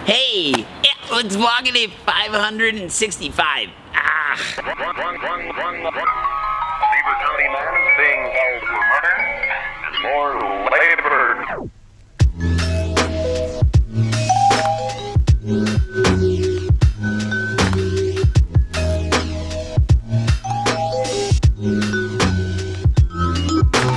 Hey, it's vlog day 565. Beaver County man is being held for murder and more labor.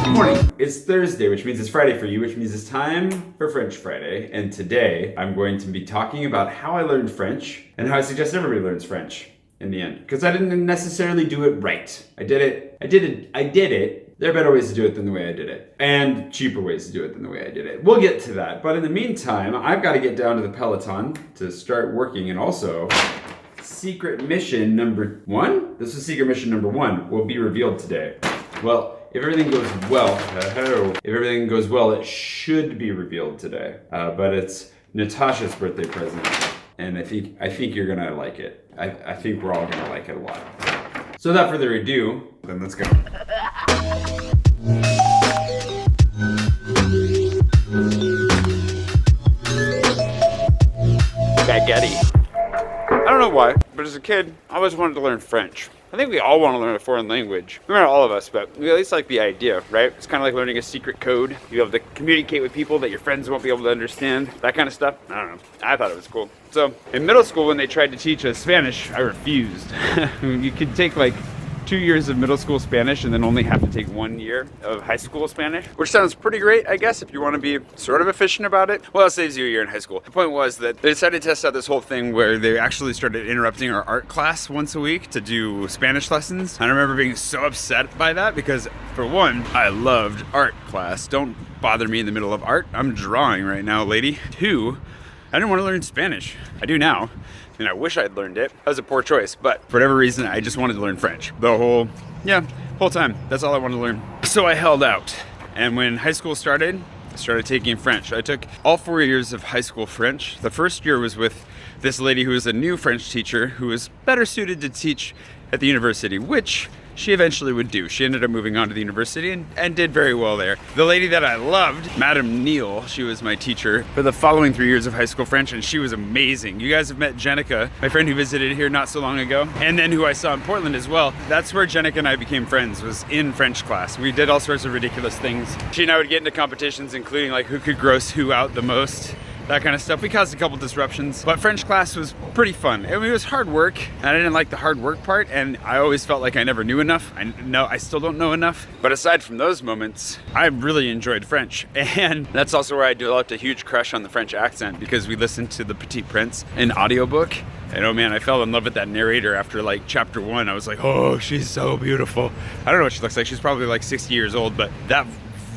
Good morning. It's Thursday, which means it's Friday for you, which means it's time for French Friday. And today I'm going to be talking about how I learned French and how I suggest everybody learns French in the end. Because I didn't necessarily do it right. I did it. There are better ways to do it than the way I did it. And cheaper ways to do it than the way I did it. We'll get to that. But in the meantime, I've got to get down to the Peloton to start working. And also, secret mission number one? This is secret mission number one will be revealed today. Well, if everything goes well, it should be revealed today. But it's Natasha's birthday present, and I think you're gonna like it. I think we're all gonna like it a lot. So without further ado, then let's go. Spaghetti. I don't know why, but as a kid, I always wanted to learn French. I think we all want to learn a foreign language. Maybe not all of us, but we at least like the idea, right? It's kind of like learning a secret code. You'll be able to communicate with people that your friends won't be able to understand. That kind of stuff. I don't know. I thought it was cool. So in middle school, when they tried to teach us Spanish, I refused. You could take like 2 years of middle school Spanish and then only have to take 1 year of high school Spanish, which sounds pretty great, I guess, if you want to be sort of efficient about it. Well, it saves you a year in high school. The point was that they decided to test out this whole thing where they actually started interrupting our art class once a week to do Spanish lessons. I remember being so upset by that because, for one, I loved art class. Don't bother me in the middle of art. I'm drawing right now, lady. Two, I didn't want to learn Spanish. I do now. And I wish I'd learned it. That was a poor choice, but for whatever reason, I just wanted to learn French. The whole time. That's all I wanted to learn. So I held out. And when high school started, I started taking French. I took all 4 years of high school French. The first year was with this lady who was a new French teacher who was better suited to teach at the university, which she eventually would do. She ended up moving on to the university and did very well there. The lady that I loved, Madame Neal, she was my teacher for the following 3 years of high school French, and she was amazing. You guys have met Jenica, my friend who visited here not so long ago, and then who I saw in Portland as well. That's where Jenica and I became friends, was in French class. We did all sorts of ridiculous things. She and I would get into competitions, including like who could gross who out the most. That kind of stuff. We caused a couple disruptions, but French class was pretty fun. I mean, it was hard work, and I didn't like the hard work part, and I always felt like I never knew enough. I still don't know enough. But aside from those moments, I really enjoyed French, and that's also where I developed a huge crush on the French accent because we listened to The Petit Prince in audiobook. And oh man, I fell in love with that narrator after like chapter 1. I was like, oh, she's so beautiful. I don't know what she looks like. She's probably like 60 years old, but that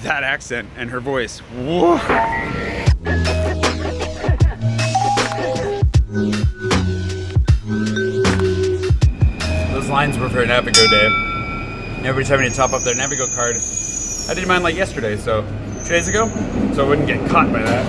accent and her voice, whoa. Those lines were for a Navigo day. Everybody's having to top up their Navigo card. I did mine like yesterday, so 2 days ago, so I wouldn't get caught by that.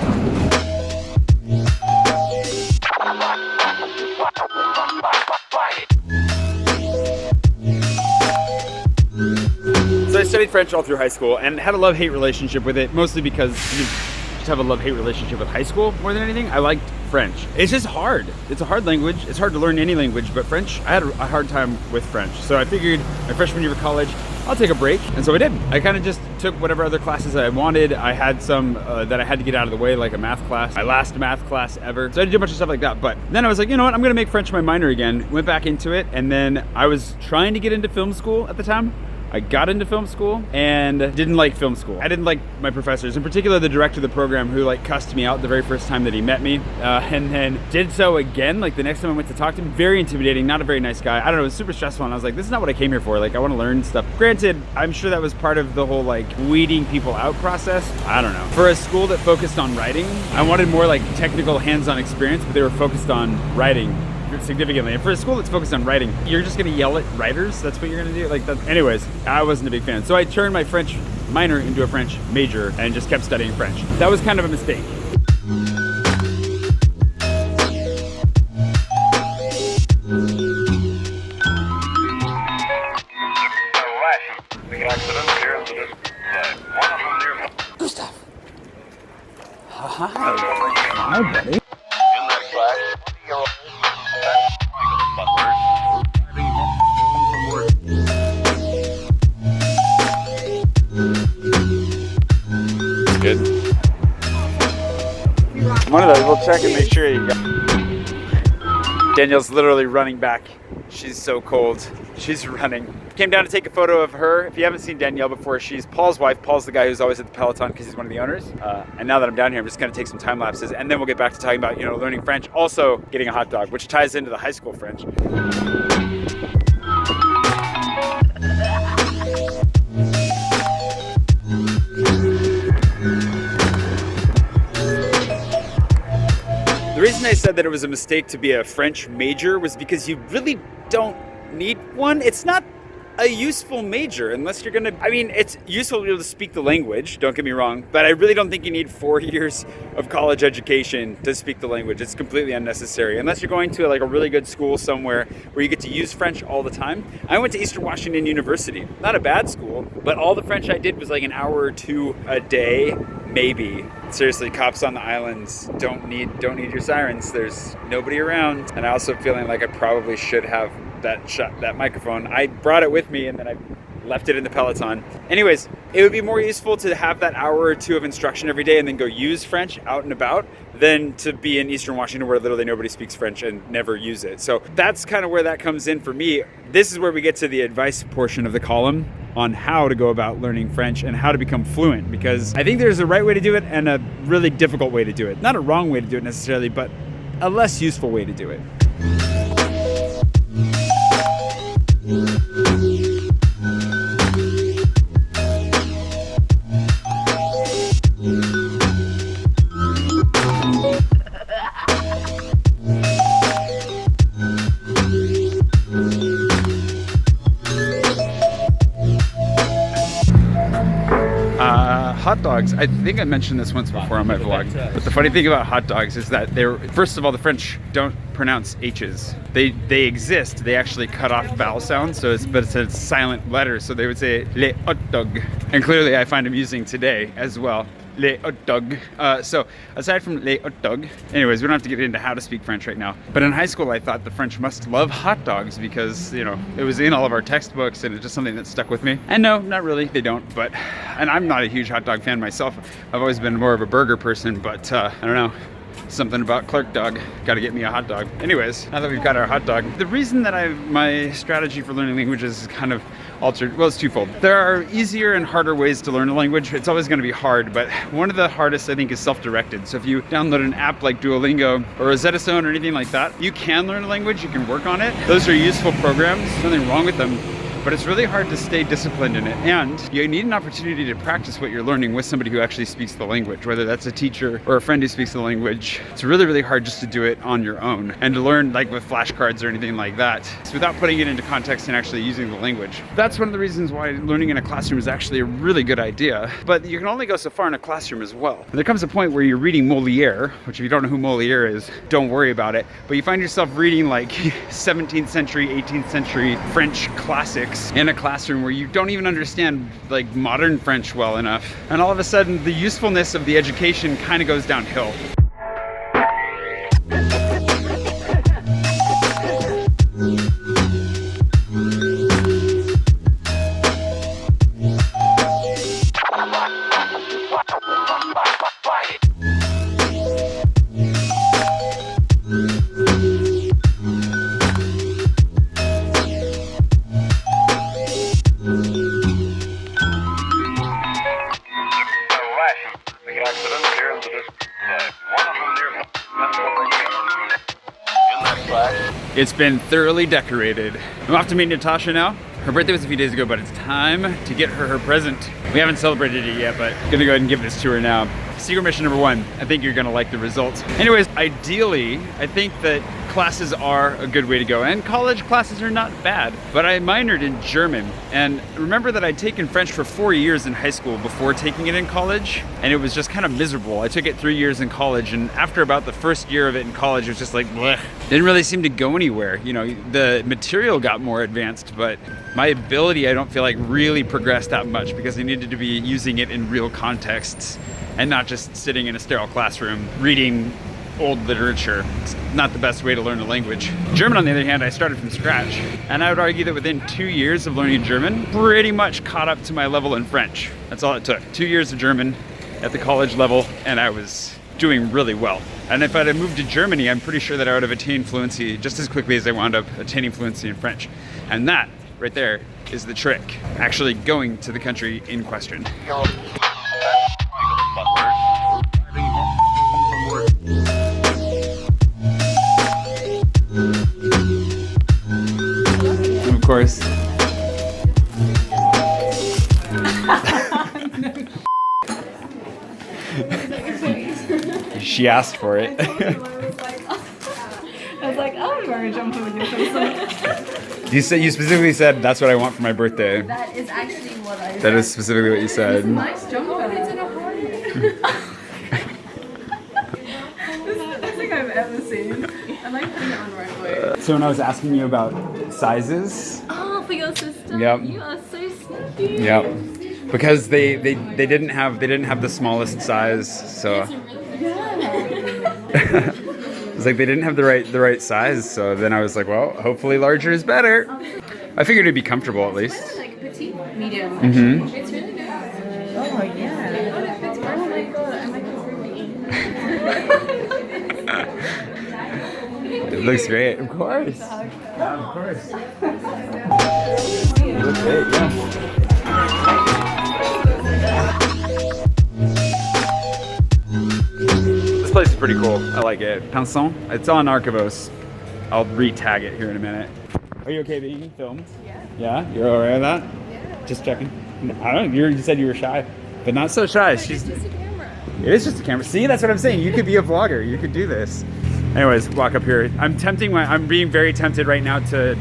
So I studied French all through high school and had a love-hate relationship with it, mostly because you just have a love-hate relationship with high school more than anything. I liked French. It's just hard. It's a hard language. It's hard to learn any language, but French, I had a hard time with French. So I figured my freshman year of college, I'll take a break. And so I did. I kind of just took whatever other classes I wanted. I had some that I had to get out of the way, like a math class, my last math class ever. So I did a bunch of stuff like that. But then I was like, you know what? I'm gonna make French my minor again. Went back into it. And then I was trying to get into film school at the time. I got into film school and didn't like film school. I didn't like my professors, in particular the director of the program who like cussed me out the very first time that he met me, and then did so again like the next time I went to talk to him. Very intimidating, not a very nice guy. I don't know, it was super stressful, and I was like, this is not what I came here for. Like, I want to learn stuff. Granted, I'm sure that was part of the whole like weeding people out process. I don't know. For a school that focused on writing, I wanted more like technical hands-on experience, but they were focused on writing significantly. And for a school that's focused on writing, you're just gonna yell at writers? That's what you're gonna do? Like that. Anyways, I wasn't a big fan. So I turned my French minor into a French major and just kept studying French. That was kind of a mistake. Gustav. Hi, buddy. Make sure you go. Danielle's literally running back. She's so cold. She's running. Came down to take a photo of her. If you haven't seen Danielle before, she's Paul's wife. Paul's the guy who's always at the Peloton because he's one of the owners. And now that I'm down here, I'm just gonna take some time lapses, and then we'll get back to talking about, learning French, also getting a hot dog, which ties into the high school French. The reason I said that it was a mistake to be a French major was because you really don't need one. It's not a useful major unless you're gonna, it's useful to be able to speak the language, don't get me wrong, but I really don't think you need 4 years of college education to speak the language. It's completely unnecessary unless you're going to like a really good school somewhere where you get to use French all the time. I went to Eastern Washington University, not a bad school, but all the French I did was like an hour or two a day, maybe. Seriously, cops on the islands don't need your sirens. There's nobody around. And I also feeling like I probably should have that microphone. I brought it with me and then I left it in the Peloton. Anyways, it would be more useful to have that hour or two of instruction every day and then go use French out and about than to be in Eastern Washington where literally nobody speaks French and never use it. So that's kind of where that comes in for me. This is where we get to the advice portion of the column on how to go about learning French and how to become fluent, because I think there's a right way to do it and a really difficult way to do it. Not a wrong way to do it necessarily, but a less useful way to do it. Hot dogs. I think I mentioned this once before on my vlog, but the funny thing about hot dogs is that first of all, the French don't pronounce H's. They exist. They actually cut off vowel sounds, but it's a silent letter, so they would say les hot dog. And clearly I find them using today as well. Les hot dog. So aside from les hot dog, anyways, we don't have to get into how to speak French right now. But in high school, I thought the French must love hot dogs because, it was in all of our textbooks and it's just something that stuck with me. And no, not really, they don't. And I'm not a huge hot dog fan myself. I've always been more of a burger person, but I don't know. Something about Clark dog, gotta get me a hot dog. Anyways, now that we've got our hot dog, the reason that my strategy for learning languages is kind of altered, well, it's twofold. There are easier and harder ways to learn a language. It's always gonna be hard, but one of the hardest, I think, is self-directed. So if you download an app like Duolingo or Rosetta Stone or anything like that, you can learn a language, you can work on it. Those are useful programs, there's nothing wrong with them. But it's really hard to stay disciplined in it. And you need an opportunity to practice what you're learning with somebody who actually speaks the language, whether that's a teacher or a friend who speaks the language. It's really, really hard just to do it on your own and to learn like with flashcards or anything like that without putting it into context and actually using the language. That's one of the reasons why learning in a classroom is actually a really good idea. But you can only go so far in a classroom as well. And there comes a point where you're reading Moliere, which if you don't know who Moliere is, don't worry about it. But you find yourself reading like 17th century, 18th century French classics in a classroom where you don't even understand like modern French well enough. And all of a sudden the usefulness of the education kind of goes downhill. It's been thoroughly decorated. I'm off to meet Natasha now. Her birthday was a few days ago, but it's time to get her present. We haven't celebrated it yet, but I'm gonna go ahead and give this to her now. Secret mission number 1, I think you're gonna like the results. Anyways, ideally, I think that classes are a good way to go, and college classes are not bad, but I minored in German. And remember that I'd taken French for 4 years in high school before taking it in college, and it was just kind of miserable. I took it 3 years in college, and after about the first year of it in college, it was just like, blech. Didn't really seem to go anywhere. The material got more advanced, but my ability, I don't feel like really progressed that much because I needed to be using it in real contexts and not just sitting in a sterile classroom reading old literature. It's not the best way to learn a language. German, on the other hand, I started from scratch. And I would argue that within 2 years of learning German, pretty much caught up to my level in French. That's all it took. 2 years of German at the college level, and I was doing really well. And if I'd have moved to Germany, I'm pretty sure that I would have attained fluency just as quickly as I wound up attaining fluency in French. And that right there is the trick, actually going to the country in question. Of course. She asked for it. I was like, oh, I'm going to jump over your face. You specifically said that's what I want for my birthday. That is actually what I said. That is specifically what you said. Nice jumper. It's in a party. This is the best thing I've ever seen. I like putting it on the right way. So when I was asking you about sizes, Oh, for your sister. Yep. You are so sneaky. yep, because they didn't have the smallest size, so it's like they didn't have the right size. So then I was like, well, hopefully larger is better. I figured it'd be comfortable at least. Like petite, medium. Mm-hmm. It's really nice. Oh yeah. Oh, it fits perfect. Oh my god, I'm like a It looks great. Of course. Yeah, of course. You look great, yeah. This place is pretty cool. I like it. Pinson. It's on Archivos. I'll re-tag it here in a minute. Are you okay being filmed? Yeah. Yeah? You're alright with that? Yeah. Just checking. I don't know. You said you were shy, but not so shy. She's. It's just a camera. It is just a camera. See, that's what I'm saying. You could be a vlogger. You could do this. Anyways, walk up here. I'm being very tempted right now to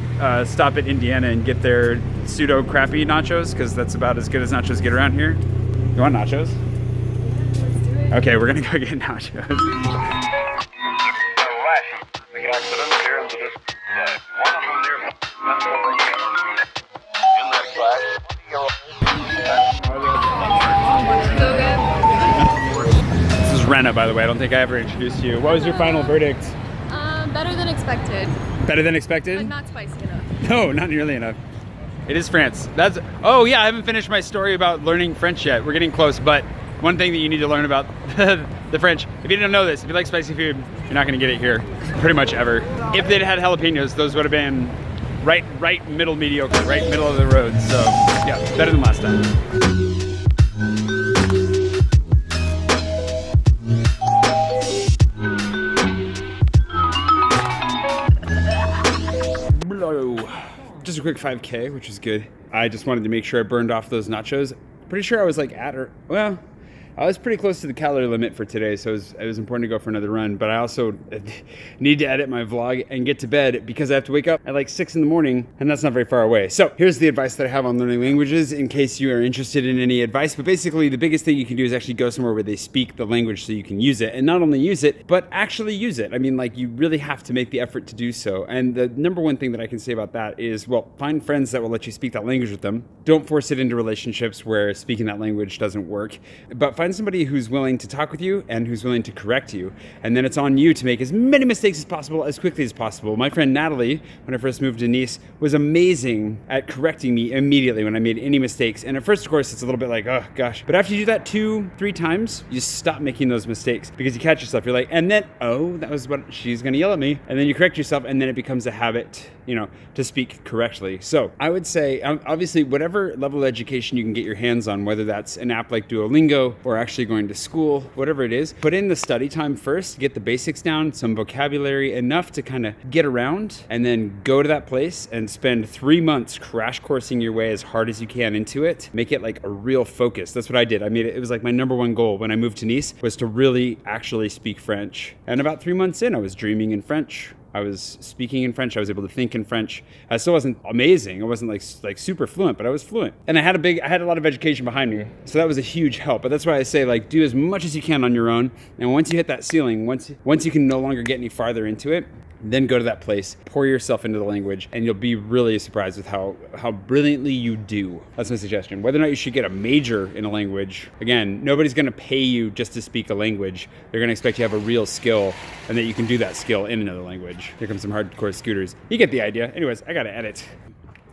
stop at Indiana and get their pseudo crappy nachos, because that's about as good as nachos get around here. You want nachos? Let's do it. Okay, we're gonna go get nachos. The accident here in the distance. One of them near Pennsylvania. In that crash. This is Rena, by the way. I don't think I ever introduced you. What was your final verdict? Better than expected, Better than expected? but not spicy enough. No, not nearly enough. It is France. Oh yeah, I haven't finished my story about learning French yet. We're getting close, but one thing that you need to learn about the French, if you didn't know this, if you like spicy food, you're not gonna get it here, pretty much ever. If they'd had jalapenos, those would have been right middle mediocre, right middle of the road. So yeah, better than last time. Just a quick 5K, which is good. I just wanted to make sure I burned off those nachos. Pretty sure I was like I was pretty close to the calorie limit for today, so it was important to go for another run. But I also need to edit my vlog and get to bed because I have to wake up at like 6 in the morning, and that's not very far away. So here's the advice that I have on learning languages in case you are interested in any advice. But basically, the biggest thing you can do is actually go somewhere where they speak the language so you can use it. And not only use it, but actually use it. I mean, like, you really have to make the effort to do so. And the number one thing that I can say about that is, well, find friends that will let you speak that language with them. Don't force it into relationships where speaking that language doesn't work. But find somebody who's willing to talk with you and who's willing to correct you. And then it's on you to make as many mistakes as possible, as quickly as possible. My friend Natalie, when I first moved to Nice, was amazing at correcting me immediately when I made any mistakes. And at first, of course, it's a little bit like, oh gosh. But after you do that 2-3 times, you stop making those mistakes because you catch yourself. You're like, and then, oh, that was what she's gonna yell at me. And then you correct yourself, and then it becomes a habit, to speak correctly. So I would say, obviously, whatever level of education you can get your hands on, whether that's an app like Duolingo or actually going to school, whatever it is, put in the study time first, get the basics down, some vocabulary, enough to kind of get around, and then go to that place and spend 3 months crash coursing your way as hard as you can into it. Make it like a real focus. That's what I did. I made it was like my number one goal when I moved to Nice, was to really actually speak French. And about 3 months in, I was dreaming in French. I was speaking in French. I was able to think in French. I still wasn't amazing. I wasn't like super fluent, but I was fluent. And I had a lot of education behind me. So that was a huge help. But that's why I say, like, do as much as you can on your own. And once you hit that ceiling, once you can no longer get any farther into it, then go to that place, pour yourself into the language, and you'll be really surprised with how brilliantly you do. That's my suggestion. Whether or not you should get a major in a language, again, nobody's gonna pay you just to speak a language. They're gonna expect you to have a real skill and that you can do that skill in another language. Here comes some hardcore scooters. You get the idea. Anyways, I gotta edit.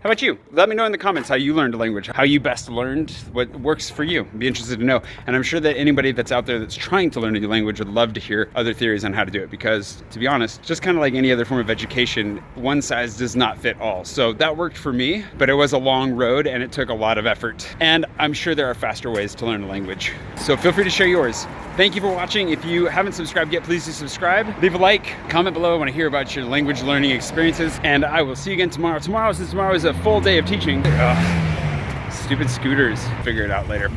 How about you? Let me know in the comments how you learned a language, how you best learned, what works for you. I'd be interested to know. And I'm sure that anybody that's out there that's trying to learn a new language would love to hear other theories on how to do it, because to be honest, just kind of like any other form of education, one size does not fit all. So that worked for me, but it was a long road and it took a lot of effort. And I'm sure there are faster ways to learn a language. So feel free to share yours. Thank you for watching. If you haven't subscribed yet, please do subscribe. Leave a like, comment below. I want to hear about your language learning experiences, and I will see you again tomorrow. Since tomorrow is a full day of teaching. Stupid scooters. Figure it out later.